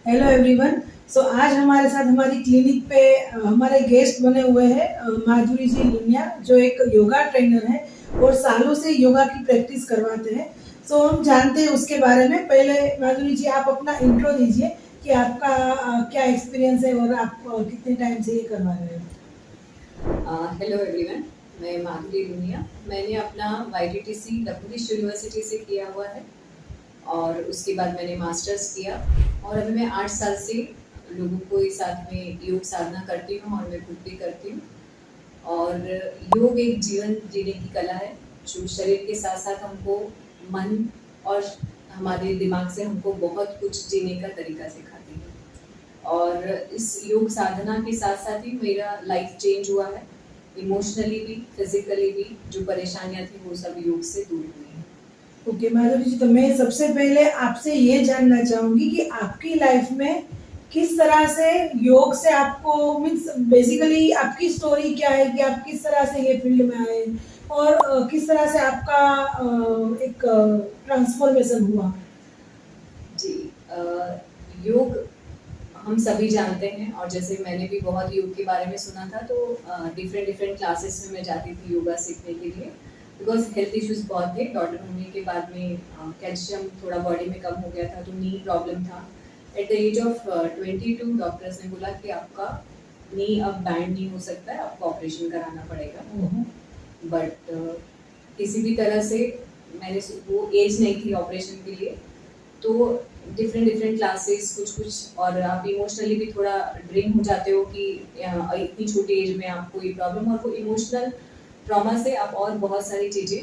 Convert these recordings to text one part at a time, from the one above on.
Hello everyone. सो आज हमारे साथ हमारी क्लिनिक पे हमारे गेस्ट बने हुए हैं माधुरी जी लुनिया, जो एक योगा ट्रेनर है और सालों से योगा की प्रैक्टिस करवाते हैं। सो हम जानते हैं उसके बारे में। पहले माधुरी जी, आप अपना इंट्रो दीजिए कि आपका क्या एक्सपीरियंस है और आप कितने टाइम से ये करवा रहे हो। हेलो एवरीवन, मैं माधुरी लुनिया। मैंने अपना YTTC लखनऊ यूनिवर्सिटी से किया हुआ है और उसके बाद मैंने मास्टर्स किया और अभी मैं 8 साल से लोगों को इस साथ में योग साधना करती हूँ और मैं खुद भी करती हूँ। और योग एक जीवन जीने की कला है जो शरीर के साथ साथ हमको मन और हमारे दिमाग से हमको बहुत कुछ जीने का तरीका सिखाती है। और इस योग साधना के साथ साथ ही मेरा लाइफ चेंज हुआ है, इमोशनली भी फिजिकली भी। जो परेशानियां थी वो सब योग से दूर हुई हैं। ओके माधुरी जी, तो मैं सबसे पहले आपसे ये जानना चाहूंगी कि आपकी लाइफ में किस तरह से योग से आपको मीन्स बेसिकली आपकी स्टोरी क्या है कि आप किस तरह से ये फील्ड में आए और किस तरह से आपका एक ट्रांसफॉर्मेशन हुआ। जी, योग हम सभी जानते हैं और जैसे मैंने भी बहुत योग के बारे में सुना था, तो डिफरेंट डिफरेंट क्लासेस में मैं जाती थी योगा सीखने के लिए, बिकॉज हेल्थ इश्यूज बहुत थे। डॉटर होने के बाद में कैल्शियम थोड़ा बॉडी में कम हो गया था, तो नी प्रॉब्लम था। At the age of 22 doctors ने बोला कि आपका नी अब बैंड नहीं हो सकता है, आपको ऑपरेशन कराना पड़ेगा। बट किसी भी तरह से मैंने वो एज नहीं थी ऑपरेशन के लिए, तो डिफरेंट डिफरेंट क्लासेस कुछ कुछ, और आप इमोशनली भी थोड़ा ड्रेन हो जाते हो कि इतनी छोटी एज में आपको ये प्रॉब्लम, और वो इमोशनल ट्रॉमा से आप और बहुत सारी चीज़ें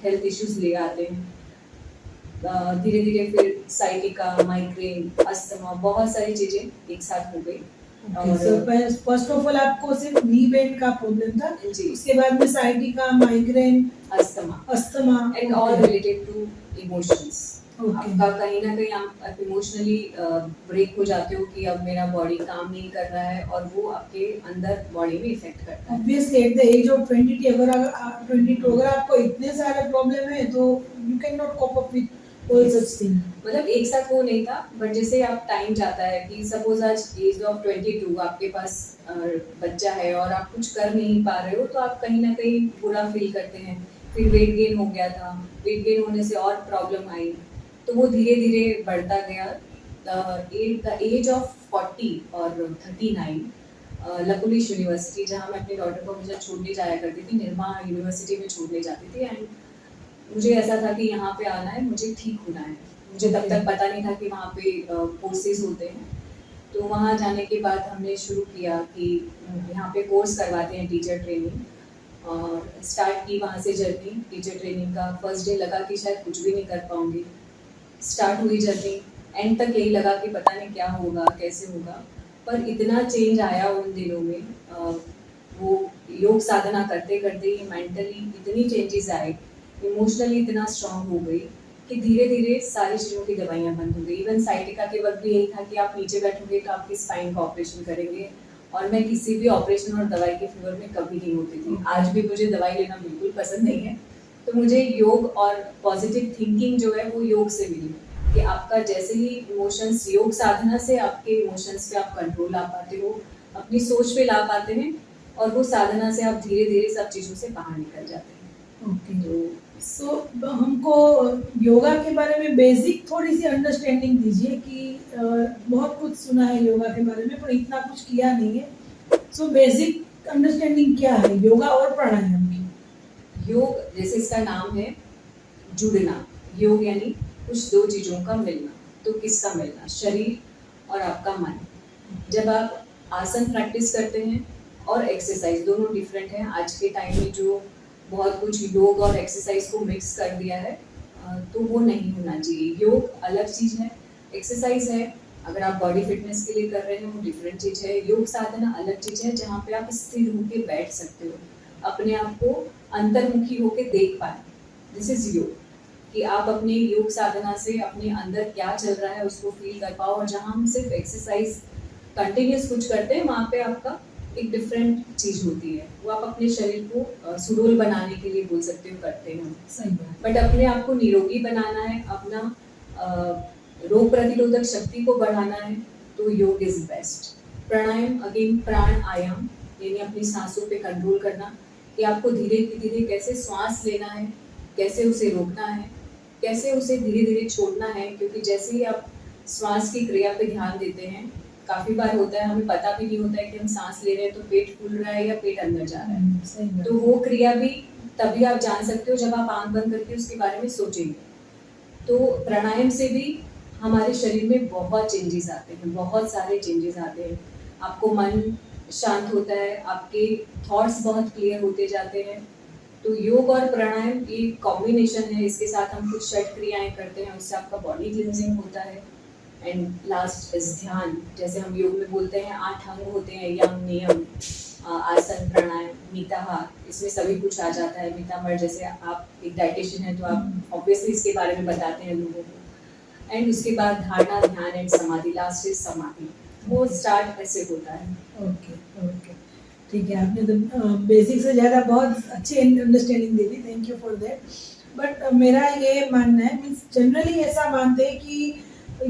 हेल्थ इश्यूज ले आते हैं। धीरे धीरे फिर साइटिका, माइग्रेन, अस्थमा, बहुत सारी चीज़ें एक साथ हो गई। और फर्स्ट ऑफ ऑल आपको सिर्फ नी बेन का प्रॉब्लम था, जी, उसके बाद में sciatica, migraine, asthma asthma and all related to emotions. Okay. आपका कहीं ना कहीं आप इमोशनली ब्रेक हो जाते हो कि अब मेरा बॉडी काम नहीं कर रहा है, और वो आपके अंदर बॉडी में इफेक्ट करता है। Obviously at the age of 22 अगर आपको इतने सारे प्रॉब्लम है तो you can not cope up with all such thing. मतलब एक साथ वो नहीं था, बट जैसे आप टाइम जाता है कि सपोज आज एज ऑफ 22 आपके पास बच्चा है और आप कुछ कर नहीं पा रहे हो, तो आप कहीं ना कहीं बुरा फील करते हैं। फिर वेट गेन हो गया था, वेट गेन होने से और प्रॉब्लम आई, तो वो धीरे धीरे बढ़ता गया। द एज ऑफ 40 और 39 लकुलिश यूनिवर्सिटी, जहाँ मैं अपनी डॉटर को हमेशा छोड़ने जाया करती थी, निर्मा यूनिवर्सिटी में छोड़ने जाती थी। एंड मुझे ऐसा था कि यहाँ पे आना है, मुझे ठीक होना है। मुझे तब तक पता नहीं था कि वहाँ पे कोर्सेज होते हैं। तो वहाँ जाने के बाद हमने शुरू किया कि यहाँ पे कोर्स करवाते हैं टीचर ट्रेनिंग, और स्टार्ट की वहाँ से जर्नी टीचर ट्रेनिंग का। फर्स्ट डे लगा कि शायद कुछ भी नहीं कर पाऊँगी। स्टार्ट हुई जर्नी, एंड तक यही लगा कि पता नहीं क्या होगा, कैसे होगा। पर इतना चेंज आया उन दिनों में, वो योग साधना करते करते ही मेंटली इतनी चेंजेस आए, इमोशनली इतना स्ट्रांग हो गई कि धीरे धीरे सारी चीज़ों की दवाइयाँ बंद हो गई। इवन साइटिका के वक्त भी यही था कि आप नीचे बैठोगे तो आपकी स्पाइन का ऑपरेशन करेंगे, और मैं किसी भी ऑपरेशन और दवाई के फेवर में कभी नहीं होती थी। आज भी मुझे दवाई लेना बिल्कुल पसंद नहीं है। तो मुझे योग और पॉजिटिव थिंकिंग जो है वो योग से मिली, कि आपका जैसे ही इमोशंस, योग साधना से आपके इमोशंस पे आप कंट्रोल ला पाते हो, अपनी सोच पे ला पाते हैं, और वो साधना से आप धीरे धीरे सब चीज़ों से बाहर निकल जाते हैं। ओके। तो सो हमको योगा के बारे में बेसिक थोड़ी सी अंडरस्टैंडिंग दीजिए कि बहुत कुछ सुना है योगा के बारे में पर इतना कुछ किया नहीं है। सो बेसिक अंडरस्टैंडिंग क्या है योगा और प्राणायाम की। योग, जैसे इसका नाम है, जुड़ना। योग यानी कुछ दो चीज़ों का मिलना। तो किसका मिलना? शरीर और आपका मन। जब आप आसन प्रैक्टिस करते हैं और एक्सरसाइज, दोनों डिफरेंट हैं। आज के टाइम में जो बहुत कुछ योग और एक्सरसाइज को मिक्स कर दिया है, तो वो नहीं होना चाहिए। योग अलग चीज़ है, एक्सरसाइज है। अगर आप बॉडी फिटनेस के लिए कर रहे हैं वो डिफरेंट चीज़ है। योग साधना अलग चीज़ है, जहाँ पे आप स्थिर होकर बैठ सकते हो, अपने आप को अंतर्मुखी होकर देख पाए। दिस इज योग, कि आप अपने योग साधना से अपने अंदर क्या चल रहा है उसको फील कर पाओ। और जहाँ हम सिर्फ एक्सरसाइज कंटिन्यूस कुछ करते हैं, वहाँ पे आपका एक डिफरेंट चीज होती है। वो आप अपने शरीर को सुडौल बनाने के लिए बोल सकते हो करते हैं। सही बात। बट अपने आप को निरोगी बनाना है, अपना रोग प्रतिरोधक शक्ति को बढ़ाना है तो योग इज बेस्ट। प्राणायाम अगेन प्राण आयाम, यानी अपनी सांसों पे कंट्रोल करना कि आपको धीरे धीरे कैसे श्वास लेना है, कैसे उसे रोकना है, कैसे उसे धीरे धीरे छोड़ना है। क्योंकि जैसे ही आप श्वास की क्रिया पे ध्यान देते हैं, काफी बार होता है हमें पता भी नहीं होता है कि हम सांस ले रहे हैं तो पेट फूल रहा है या पेट अंदर जा रहा है। सही बात। तो वो क्रिया भी तभी आप जान सकते हो जब आप आंख बंद करके उसके बारे में सोचेंगे। तो प्राणायाम से भी हमारे शरीर में बहुत चेंजेस आते हैं, बहुत सारे चेंजेस आते हैं। आपको मन शांत होता है, आपके थॉट्स बहुत क्लियर होते जाते हैं। तो योग और प्राणायाम ये कॉम्बिनेशन है, इसके साथ हम कुछ षट क्रियाएं करते हैं, उससे आपका बॉडी क्लींजिंग होता है। एंड लास्ट इज ध्यान, जैसे हम योग में बोलते हैं 8 अंग होते हैं, यम नियम आसन प्राणायाम मीताहार, इसमें सभी कुछ आ जाता है। मीतामर जैसे आप एक डाइटिशियन है तो आप ऑब्वियसली इसके बारे में बताते हैं लोगों को। एंड उसके बाद धारणा ध्यान एंड समाधि, लास्ट इज समाधि, वो स्टार्ट ऐसे होता है। ओके ओके, ठीक है, आपने तो बेसिक से ज़्यादा बहुत अच्छी understanding they the, thank you for that. But मेरा ये मानना है, मीन्स जनरली ऐसा मानते हैं कि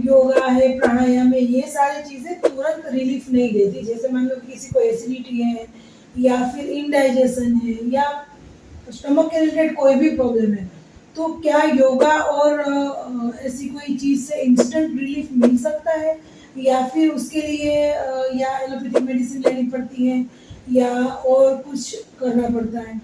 योगा है, प्राणायाम है, ये सारी चीज़ें तुरंत रिलीफ नहीं देती। जैसे मान लो किसी को एसिडिटी है या फिर इनडाइजेशन है या स्टमक के रिलेटेड कोई भी प्रॉब्लम है, तो क्या योगा और ऐसी कोई चीज़ से इंस्टेंट रिलीफ मिल सकता है, या फिर उसके लिए या एलोपैथिक मेडिसिन लेनी पड़ती है या और कुछ करना पड़ता है?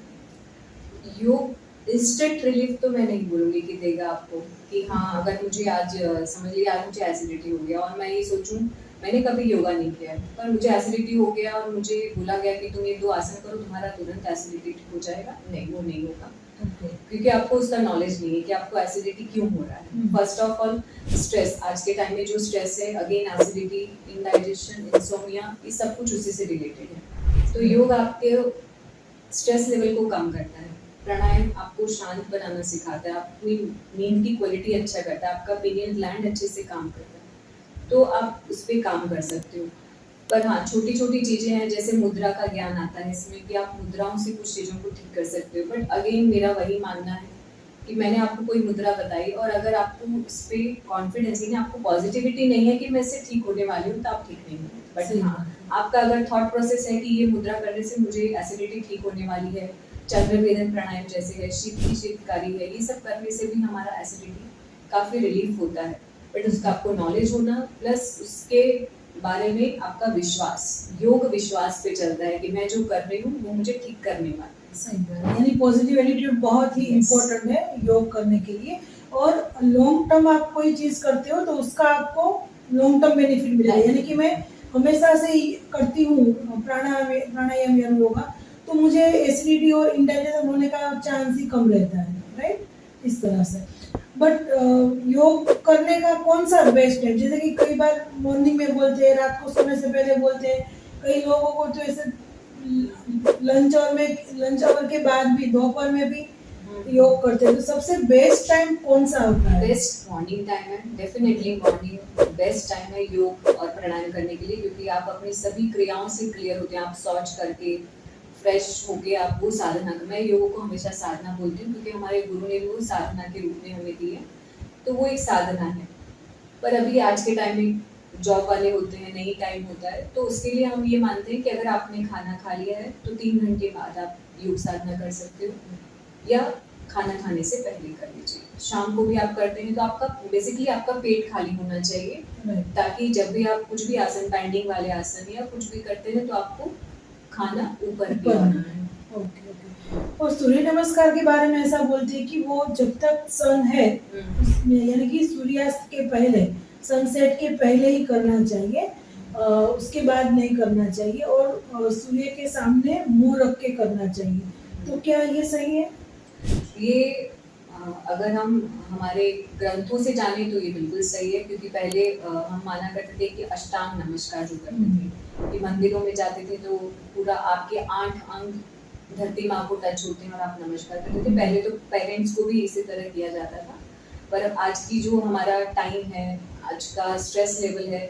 योग इंस्टेंट रिलीफ तो मैं नहीं बोलूंगी कि देगा आपको, कि हाँ अगर मुझे आज समझ लिया आज मुझे एसिडिटी हो गया और मैं ये सोचूं मैंने कभी योगा नहीं किया है पर मुझे एसिडिटी हो गया और मुझे बोला गया कि तुम ये 2 आसन करो तुम्हारा तुरंत एसिडिटी ठीक हो जाएगा, नहीं वो नहीं होगा। क्योंकि आपको उसका नॉलेज नहीं है कि आपको एसिडिटी क्यों हो रहा है। फर्स्ट ऑफ ऑल स्ट्रेस, आज के टाइम में जो स्ट्रेस है, अगेन एसिडिटी, इनडाइजेशन, इंसोम्निया, ये सब कुछ उसी से रिलेटेड है। तो योग आपके स्ट्रेस लेवल को कम करता है, प्राणायाम आपको शांत बनाना सिखाता है, आपकी नींद की क्वालिटी अच्छा करता है, आपका पीनियल ग्लैंड अच्छे से काम करता है, तो आप उस पर काम कर सकते हो। पर हाँ छोटी छोटी चीज़ें हैं, जैसे मुद्रा का ज्ञान आता है इसमें कि आप मुद्राओं से कुछ चीज़ों को ठीक कर सकते हो। बट अगेन मेरा वही मानना है कि मैंने आपको कोई मुद्रा बताई और अगर आपको उस पर कॉन्फिडेंस ही नहीं, आपको पॉजिटिविटी नहीं है कि मैं इससे ठीक होने वाली हूँ, तो आप ठीक नहीं हो। बट हाँ आपका अगर थॉट प्रोसेस है कि ये मुद्रा करने से मुझे एसिडिटी ठीक होने वाली है, चंद्रवेदन प्राणायाम जैसे है, शीतकारी है, ये सब करने से भी हमारा एसिडिटी काफ़ी रिलीफ होता है। बट उसका आपको नॉलेज होना प्लस उसके बारे में आपका विश्वास, योग विश्वास पे चलता है कि मैं जो कर रही हूँ वो मुझे ठीक करने वाला है। सही बात है, यानी पॉजिटिव एटीट्यूड बहुत ही इम्पोर्टेंट है योग करने के लिए। और लॉन्ग टर्म आप कोई चीज़ करते हो तो उसका आपको लॉन्ग टर्म बेनिफिट मिलेगा। यानी कि मैं हमेशा से ही करती हूँ प्राणायाम या योगा, तो मुझे एसिडिटी और इंडाइजेशन होने का चांस ही कम रहता है, राइट, इस तरह से। बट योग करने का कौन सा बेस्ट है? जैसे कि कई बार मॉर्निंग में बोलते हैं, रात को सोने से पहले बोलते हैं, कई लोगों को तो ऐसे लंच आवर के बाद भी, दोपहर में भी योग करते हैं। तो सबसे बेस्ट टाइम कौन सा होता है? बेस्ट मॉर्निंग टाइम है, डेफिनेटली मॉर्निंग बेस्ट टाइम है योग और प्राणायाम करने के लिए, क्योंकि आप अपनी सभी क्रियाओं से क्लियर होते हैं। आप शौच करके फ्रेश होके आप वो साधना, मैं योग को हमेशा साधना बोलती हूँ क्योंकि हमारे गुरु ने वो साधना के रूप में हमें दी है, तो वो एक साधना है। पर अभी आज के टाइम में जॉब वाले होते हैं, नहीं टाइम होता है, तो उसके लिए हम ये मानते हैं कि अगर आपने खाना खा लिया है तो 3 घंटे बाद आप योग साधना कर सकते हो, या खाना खाने से पहले कर लीजिए। शाम को भी आप करते हैं तो आपका बेसिकली आपका पेट खाली होना चाहिए, ताकि जब भी आप कुछ भी आसन, बैंडिंग वाले आसन या कुछ भी करते हैं तो आपको खाना ऊपर भी आना है। Okay okay. और सूर्य नमस्कार के बारे में ऐसा बोलते हैं कि वो जब तक सन है उसमें, यानी कि सूर्यास्त के पहले, सनसेट के पहले ही करना चाहिए, उसके बाद नहीं करना चाहिए, और सूर्य के सामने मुंह रख के करना चाहिए। तो क्या ये सही है? ये अगर हम हमारे ग्रंथों से जाने तो ये बिल्कुल सही है, क्योंकि पहले हम माना करते थे कि अष्टांग नमस्कार जो करते थे, कि मंदिरों में जाते थे तो पूरा आपके 8 अंग धरती माँ को टच होते हैं और आप नमस्कार करते थे। पहले तो पेरेंट्स को भी इसी तरह किया जाता था, पर अब आज की जो हमारा टाइम है, आज का स्ट्रेस लेवल है,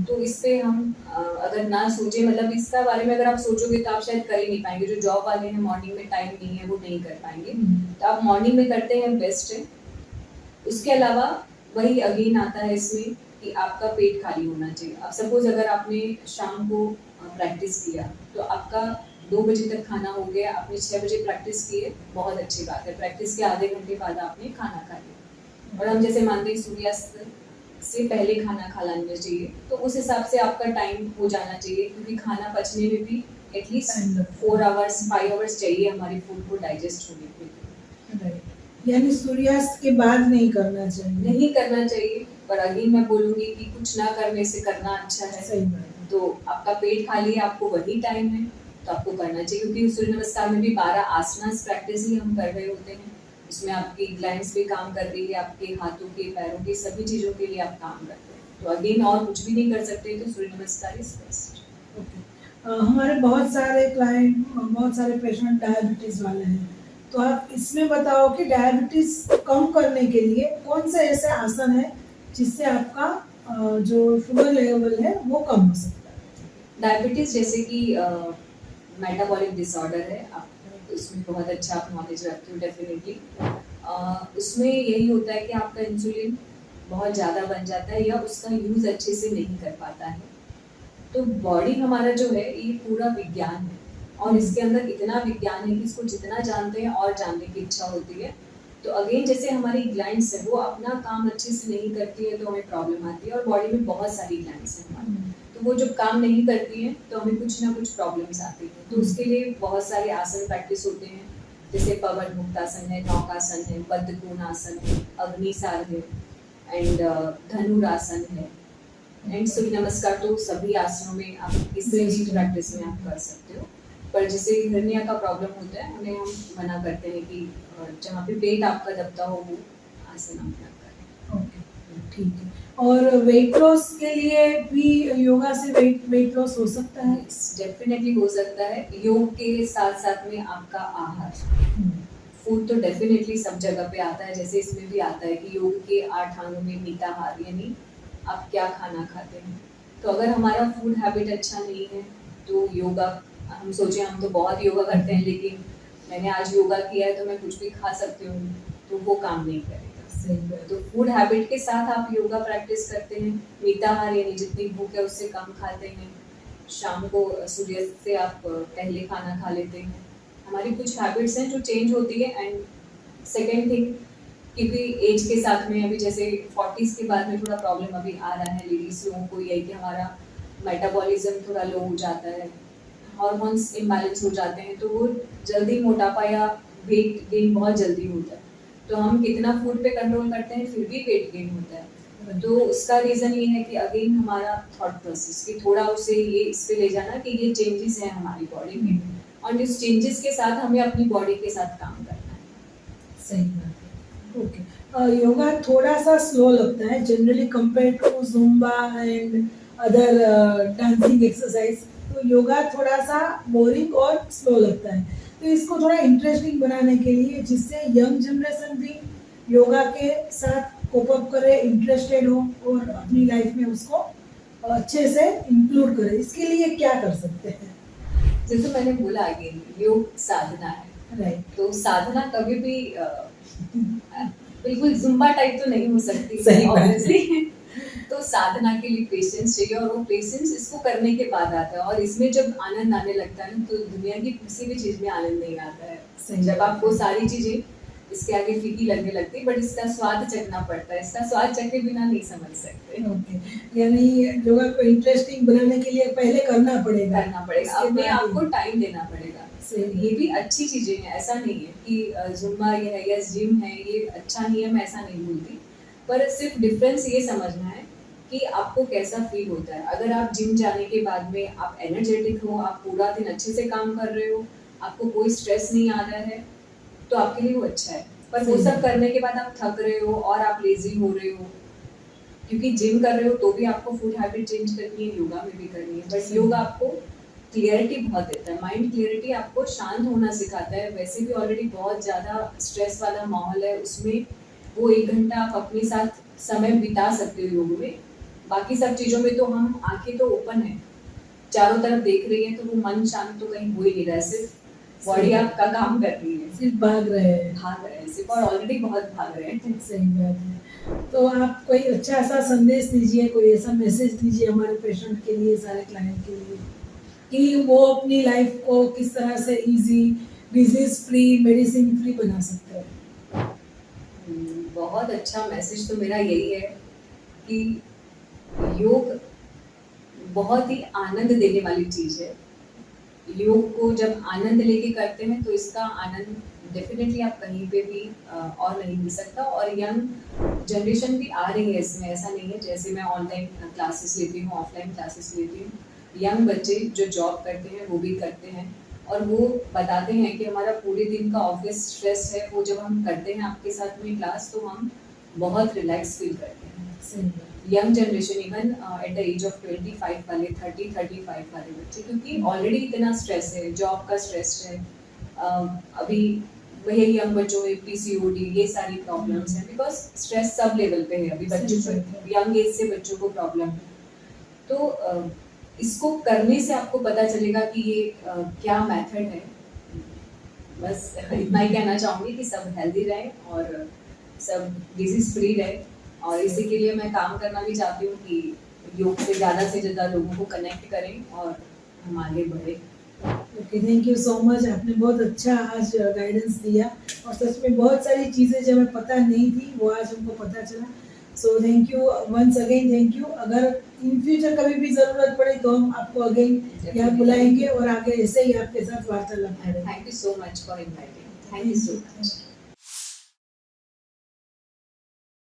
तो इस पे हम अगर ना सोचे, मतलब इसका बारे में अगर आप सोचोगे तो आप शायद कर ही नहीं पाएंगे। जो जॉब वाले हैं, मॉर्निंग में टाइम नहीं है, वो नहीं कर पाएंगे, तो आप मॉर्निंग में करते हैं बेस्ट है। उसके अलावा वही अगेन आता है इसमें कि आपका पेट खाली होना चाहिए। अब सपोज अगर आपने शाम को प्रैक्टिस किया तो आपका 2 बजे तक खाना हो गया, आपने 6 बजे प्रैक्टिस की है, बहुत अच्छी बात है। प्रैक्टिस के आधे घंटे बाद आपने खाना खा लिया और हम जैसे मानते हैं सूर्यास्त से पहले खाना खा लेना चाहिए, तो उस हिसाब से आपका टाइम हो जाना चाहिए, क्योंकि खाना पचने में भी एटलीस्ट Time लगता है। 4 आवर्स 5 आवर्स चाहिए हमारी फूड को डाइजेस्ट होने के लिए। राइट, यानी सूर्यास्त के बाद नहीं करना चाहिए। नहीं करना चाहिए, पर अगेन मैं बोलूंगी कि कुछ ना करने से करना अच्छा है। सही बात है। तो आपका पेट खाली है, आपको वही टाइम है तो आपको करना चाहिए, क्योंकि सूर्य नमस्कार में भी 12 आसनास प्रैक्टिस ही हम कर रहे होते हैं। उसमें आपकी ग्लैंड्स भी काम कर रही है, आपके हाथों के पैरों के सभी चीज़ों के लिए आप काम करते हैं। तो अगेन और कुछ भी नहीं कर सकते, तो सूर्य नमस्कार इज बेस्ट। ओके। हमारे बहुत सारे क्लाइंट, बहुत सारे पेशेंट डायबिटीज वाले हैं, तो आप इसमें बताओ कि डायबिटीज कम करने के लिए कौन से ऐसे आसन है जिससे आपका जो शुगर लेवल है वो कम हो सकता है। डायबिटीज जैसे कि मेटाबॉलिक डिसऑर्डर है, आप उसमें बहुत अच्छा आप नॉलेज रखते हो डेफिनेटली। उसमें यही होता है कि आपका इंसुलिन बहुत ज़्यादा बन जाता है या उसका यूज़ अच्छे से नहीं कर पाता है। तो बॉडी हमारा जो है ये पूरा विज्ञान है, और इसके अंदर इतना विज्ञान है कि इसको जितना जानते हैं और जानने की इच्छा होती है। तो अगेन जैसे हमारी ग्लैंड्स है वो अपना काम अच्छे से नहीं करती है तो हमें प्रॉब्लम आती है, और बॉडी में बहुत सारी ग्लैंड्स हैं हमारी, तो वो जब काम नहीं करती हैं तो हमें कुछ ना कुछ प्रॉब्लम्स आती हैं। तो उसके लिए बहुत सारे आसन प्रैक्टिस होते हैं, जैसे पवन मुक्तासन है, नौकासन है, बद्धकोण आसन है, अग्निसार है, एंड धनुरासन है, एंड सूर्य नमस्कार। तो सभी आसनों में आप किसी भी प्रैक्टिस में आप कर सकते हो, पर जैसे हिरनिया का प्रॉब्लम होता है उन्हें हम मना करते हैं कि जहाँ पे पेट आपका दबता हो वो आसन आप ना करें। ओके, ठीक है। और वेट लॉस के लिए भी योगा से वेट लॉस हो सकता है। डेफिनेटली हो सकता है, योग के साथ साथ में आपका आहार, फूड तो डेफिनेटली सब जगह पे आता है, जैसे इसमें भी आता है कि योग के 8 अंगों में मिताहार, यानी आप क्या खाना खाते हैं। तो अगर हमारा फूड हैबिट अच्छा नहीं है तो योगा, हम सोचे हम तो बहुत योगा करते हैं लेकिन मैंने आज योगा किया है तो मैं कुछ भी खा सकती हूँ, तो वो काम नहीं करेगा। सही बात। तो फूड हैबिट के साथ आप योगा प्रैक्टिस करते हैं, मिताहार यानी जितनी भूख है उससे कम खाते हैं, शाम को सूर्य से आप पहले खाना खा लेते हैं। हमारी कुछ हैबिट्स हैं जो चेंज होती है। एंड सेकेंड थिंग, क्योंकि एज के साथ में अभी जैसे 40s के बाद में थोड़ा प्रॉब्लम अभी आ रहा है लेडीज लोगों को, यही कि हमारा मेटाबॉलिज्म थोड़ा लो हो जाता है, हार्मोन्स इम्बैलेंस हो जाते हैं, तो वो जल्दी मोटापा या वेट गेन बहुत जल्दी होता है। तो हम कितना फूड पे कंट्रोल करते हैं फिर भी वेट गेन होता है। तो उसका रीज़न ये है कि अगेन हमारा थॉट प्रोसेस कि थोड़ा उसे ये इस पे ले जाना कि ये चेंजेस हैं हमारी बॉडी में, और इस चेंजेस के साथ हमें अपनी बॉडी के साथ काम करना है। सही बात है। ओके, योगा थोड़ा सा स्लो लगता है generally compare to Zumba and other dancing exercise. तो योगा थोड़ा सा बोरिंग और स्लो लगता है, तो इसको थोड़ा इंटरेस्टिंग बनाने के लिए जिससे यंग जनरेशन भी योगा के साथ कोप अप करे, इंटरेस्टेड हो और अपनी लाइफ में उसको अच्छे से इंक्लूड करे, इसके लिए क्या कर सकते हैं। जैसे मैंने बोला अगेन योग साधना है, राइट। तो साधना कभी भी बिल्कुल जुम्बा टाइप तो नहीं हो सकती सही बात है। ऑब्वियसली। तो साधना के लिए पेशेंस चाहिए, और वो पेशेंस इसको करने के बाद आता है, और इसमें जब आनंद आने लगता है ना तो दुनिया की किसी भी चीज में आनंद नहीं आता है। सही जब बात आपको है। सारी चीजें इसके आगे फीकी लगने लगती है, बट इसका स्वाद चखना पड़ता है, इसका स्वाद चखे बिना नहीं समझ सकते। ओके, यानी योगा को इंटरेस्टिंग बनाने के लिए पहले करना पड़ेगा, उसके अपने बाद आप को ही। टाइम देना पड़ेगा। सही। ये भी अच्छी चीजें हैं, ऐसा नहीं है कि जुम्बा ये है या जिम है ये अच्छा नहीं है, मैं ऐसा नहीं बोलती, पर सिर्फ डिफरेंस ये समझना है कि आपको कैसा फील होता है। अगर आप जिम जाने के बाद में आप एनर्जेटिक हो, आप पूरा दिन अच्छे से काम कर रहे हो, आपको कोई स्ट्रेस नहीं आ रहा है, तो आपके लिए वो अच्छा है। पर वो सब करने के बाद आप थक रहे हो और आप लेजी हो रहे हो, क्योंकि जिम कर रहे हो तो भी आपको फूड हैबिट चेंज करनी है, योगा में भी करनी है, बट योगा आपको क्लियरिटी बहुत देता है, माइंड क्लियरिटी, आपको शांत होना सिखाता है। वैसे भी ऑलरेडी बहुत ज़्यादा स्ट्रेस वाला माहौल है, उसमें वो 1 घंटा आप अपने साथ समय बिता सकते हो योग में। बाकी सब चीज़ों में तो हम आंखें तो ओपन है, चारों तरफ देख रही है, तो वो मन शांत तो कहीं हो ही नहीं रहा है, सिर्फ बॉडी आपका काम कर रही है, सिर्फ भाग रहे हैं। भाग रहे हैं सिर्फ, और ऑलरेडी बहुत भाग रहे हैं। सही बात है। तो आप कोई अच्छा सा संदेश दीजिए, कोई ऐसा मैसेज दीजिए हमारे पेशेंट के लिए, सारे क्लाइंट के लिए, कि वो अपनी लाइफ को किस तरह से easy, disease free, medicine free बना सकते हैं। बहुत अच्छा मैसेज तो मेरा यही है कि योग बहुत ही आनंद देने वाली चीज़ है। योग को जब आनंद लेके करते हैं तो इसका आनंद डेफिनेटली आप कहीं पे भी और नहीं मिल सकता। और यंग जनरेशन भी आ रही है इसमें, ऐसा नहीं है। जैसे मैं ऑनलाइन क्लासेस लेती हूँ, ऑफलाइन क्लासेस लेती हूँ, यंग बच्चे जो जॉब करते हैं वो भी करते हैं, और वो बताते हैं कि हमारा पूरे दिन का ऑफिस स्ट्रेस है, वो जब हम करते हैं आपके साथ में क्लास तो हम बहुत रिलैक्स फील करते हैं। सही बात। Young generation even at the age of 25 वाले, 30-35 वाले बच्चे, क्योंकि ऑलरेडी इतना स्ट्रेस है, जॉब का स्ट्रेस है, अभी वही यंग बच्चों में पीसीओडी, ये सारी प्रॉब्लम्स हैं, बिकॉज स्ट्रेस सब लेवल पे है अभी बच्चों सही बात को, यंग एज से बच्चों को प्रॉब्लम है। तो इसको करने से आपको पता चलेगा कि ये क्या मेथड है। बस इतना ही कहना चाहूँगी कि सब हेल्दी रहें और सब डिजीज फ्री रहे, और इसी के लिए मैं काम करना भी चाहती हूँ कि योग से ज़्यादा लोगों को कनेक्ट करें और हम आगे बढ़े। Okay, thank you so much. आपने बहुत अच्छा आज गाइडेंस दिया, और सच में बहुत सारी चीज़ें जो हमें पता नहीं थी वो आज हमको पता चला। So thank you once again, thank you. अगर इन फ्यूचर कभी भी ज़रूरत पड़े तो हम आपको अगेन यहाँ बुलाएंगे और आगे ऐसे ही आपके साथ वार्तालाप करेंगे। Thank you so much for inviting. Thank you so much.